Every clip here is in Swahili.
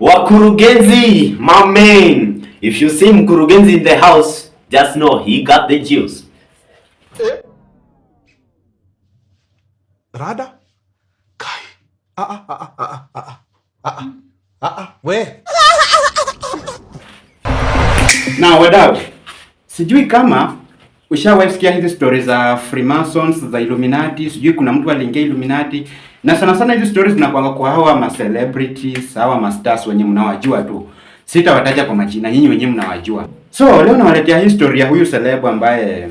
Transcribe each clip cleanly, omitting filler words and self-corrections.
Wakurugenzi, my man. If you see Mkurugenzi in the house, just know he got the juice. Rada? Kai. We. Na wadau, sijui kama ushawahi sikia hizi stories za Freemasons, za Illuminati, sijui kuna mtu aliingia Illuminati. Na sana sana hizi stories zinakuanga kwa hawa ma celebrities, hawa ma stars wenye mnawajua tu. Sitawataja kwa majina, nyinyi wenyewe mnawajua. So leo nawaletea history ya huyu celeb ambaye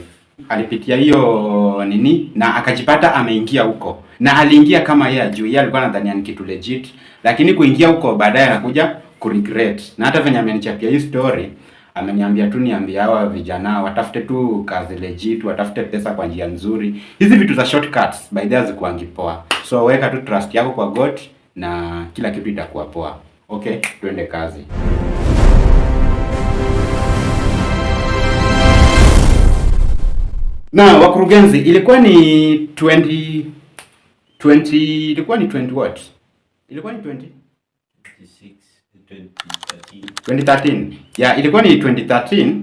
alipitia hiyo nini na akajipata ameingia huko. Na aliingia kama yeye ajui, yeye alikuwa anadhania ni kitu legit, lakini kuingia huko baadaye anakuja kuregret. Na hata venye amenichapia hii story, ameniambia tu niambie hawa vijana watafute tu kazi legit, watafute pesa kwa njia nzuri. Hizi vitu za shortcuts by the way zikuangi poa. So weka tu trust yako kwa God na kila kitu itakuwa poa. Okay, tuende kazi. Na wakurugenzi, ilikuwa ni 20 ilikuwa ni 20 what? Ilikuwa ni 2013. Yeah, ilikuwa ni 2013.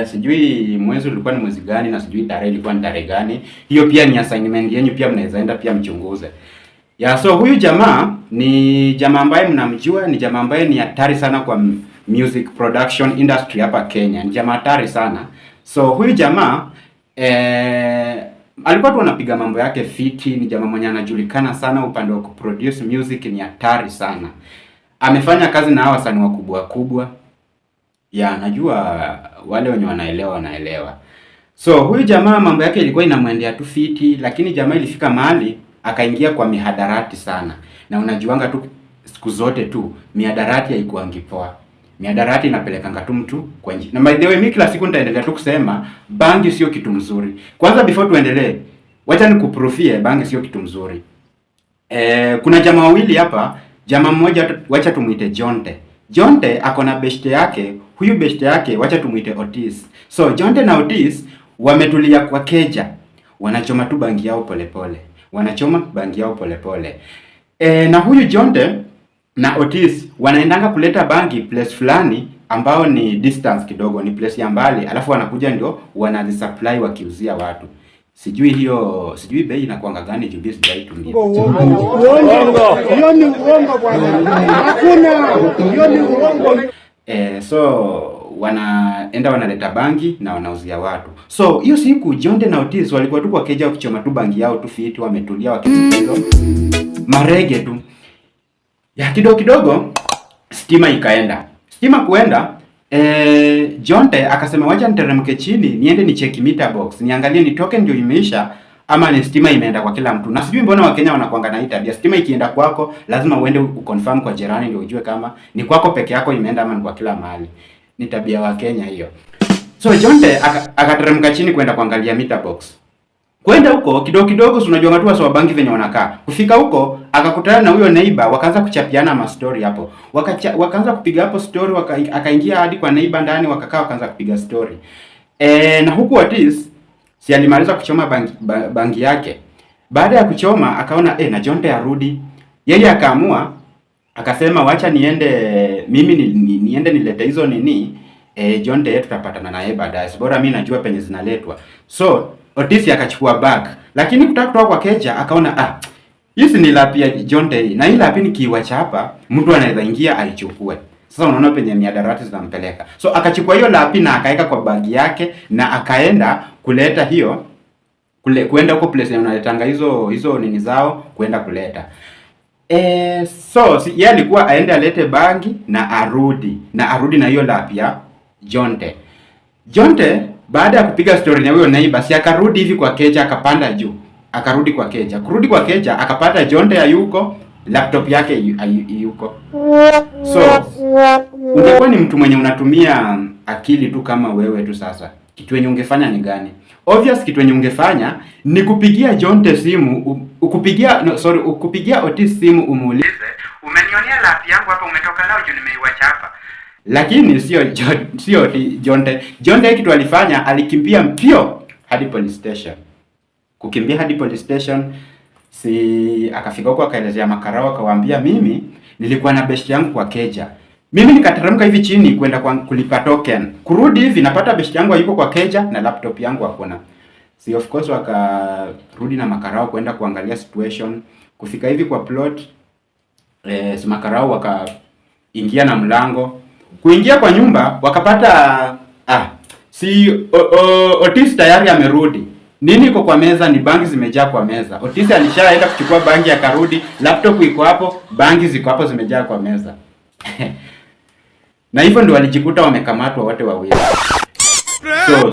Sijui mwezi ulikuwa ni mwezi gani na sijui tarehe ilikuwa ni tarehe gani. Hiyo pia ni assignment yenu, pia mnaweza enda pia mchunguze. Yeah, so huyu jamaa ni jamaa ambaye mnamjua, ni jamaa ambaye ni hatari sana kwa music production industry hapa Kenya. Ni jamaa hatari sana. So huyu jamaa alikuwa tu anapiga mambo yake fiti, ni jamaa mwenye anajulikana sana upande wa kuproduce music, ni hatari sana. Amefanya kazi na hawa wasanii wakubwa. Ya, najua wale wenye wanaelewa. So huyu jamaa mambo yake ilikuwa inamwendea tu fiti, lakini jamaa ilifika mahali akaingia kwa mihadarati sana. Na unajuanga tu siku zote tu mihadarati haikuangi poa. Mihadarati inapelekanga tu mtu kwa njia. Na by the way, mimi kila siku nitaendelea tu kusema bangi sio kitu mzuri. Kwanza before tuendelee, wacha nikuprofie bangi sio kitu mzuri. Kuna jamaa wawili hapa, jamaa mmoja wacha tumuite Jonte. Jonte ako na beshte yake, huyu beshte yake wacha tumuite Otis. So Jonte na Otis wametulia kwa keja. Wanachoma tu bangi yao polepole. Na huyu Jonte na Otis wanaendanga kuleta bangi place fulani ambao ni distance kidogo, ni place ya mbali, alafu wanakuja ndio wanazisupply wakiuzia watu. Sijui bei inakuanga gani juu sijaitumia. Hiyo ni uongo bwana. Hakuna. Hiyo ni uongo. So wanaenda wanaleta bangi na wanauzia watu. So hiyo siku Jonte na Otis walikuwa tu kwa keja wakichoma tu bangi yao tu fiti, wametulia wakisikiliza marege tu. Ya kidogo stima ikaenda. Stima kuenda, Jonte akasema wacha niteremke chini niende ni check meter box. Niangalie ni token ndio imeisha ama ni stima imeenda kwa kila mtu. Na sijui mbona Wakenya wanakuanga na hii tabia. Stima ikienda kwako lazima uende uconfirm kwa jirani ndio ujue kama ni kwako peke yako imeenda ama ni kwa kila mahali. Ni tabia wa Kenya hiyo. So Jonte akateremka chini kwenda kuangalia meter box. Kwenda huko kidogo unajua watu wa bangi venye wanakaa. Kufika huko akakutana na huyo neighbor, wakaanza kuchapiana ma story hapo. Wakaanza kupiga hapo story, akaingia hadi kwa neighbor ndani, wakakaa wakaanza kupiga story. Na huku Otis si alimaliza kuchoma bangi yake. Baada ya kuchoma akaona na Jonte arudi. Yeye akaamua akasema wacha niende mimi niende nilete hizo nini. Jonte yetu tutapatana naye baadaye. Bora mimi najua penye zinaletwa. So Otis akachukua bag, lakini kutaka kutoka kwa keja akaona hizi ni lapi ya Jonte hii. Na hii lapi nikiiwacha hapa mtu anaweza ingia aichukue. Sasa unaona penye miadarati zinampeleka. So akachukua hiyo lapi na akaeka kwa bagi yake na akaenda kuleta hiyo kuenda huko place unaletanga hizo nini zao kuenda kuleta. So yeye alikuwa aende alete bagi na arudi na hiyo lapi ya Jonte. Jonte baada ya kupiga story na huyo neighbor, si akarudi hivi kwa keja, akapanda juu. Akarudi kwa keja. Kurudi kwa keja akapata Jonte hayuko, laptop yake yuko. So ungekuwa ni mtu mwenye unatumia akili tu kama wewe tu sasa, kitu yenye ungefanya ni gani? Obvious kitu yenye ungefanya ni kupigia Jonte simu, ukupigia Otis simu umuulize, umenionea laptop yangu hapa umetoka nao juu nimeiacha hapa. Lakini sio Jonte. Jonte kitu alifanya, alikimbia mpio hadi police station. Kukimbia hadi police station, si akafika huko akaelezea makarao, akawaambia mimi Nilikuwa na best yangu kwa keja. Mimi nikateremka hivi chini kwenda kwa kulipa token. Kurudi hivi napata best yangu yuko kwa keja na laptop yangu hakuna. Si of course wakarudi na makarao kwenda kuangalia situation. Kufika hivi kwa plot si makarao wakaingia na mlango. Kuingia kwa nyumba wakapata Otis tayari amerudi. Nini iko kwa meza? Ni bangi zimejaa kwa meza. Otis alishaenda kuchukua bangi akarudi, laptop iko hapo, bangi ziko hapo zimejaa kwa meza. Na hivyo ndio walijikuta wamekamatwa wote wawili.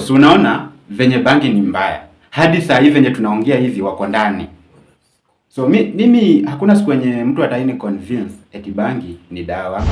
So unaona venye bangi ni mbaya. Hadi saa hii venye tunaongea hivi wako ndani. So mimi hakuna siku yenye mtu ataini convince eti bangi ni dawa.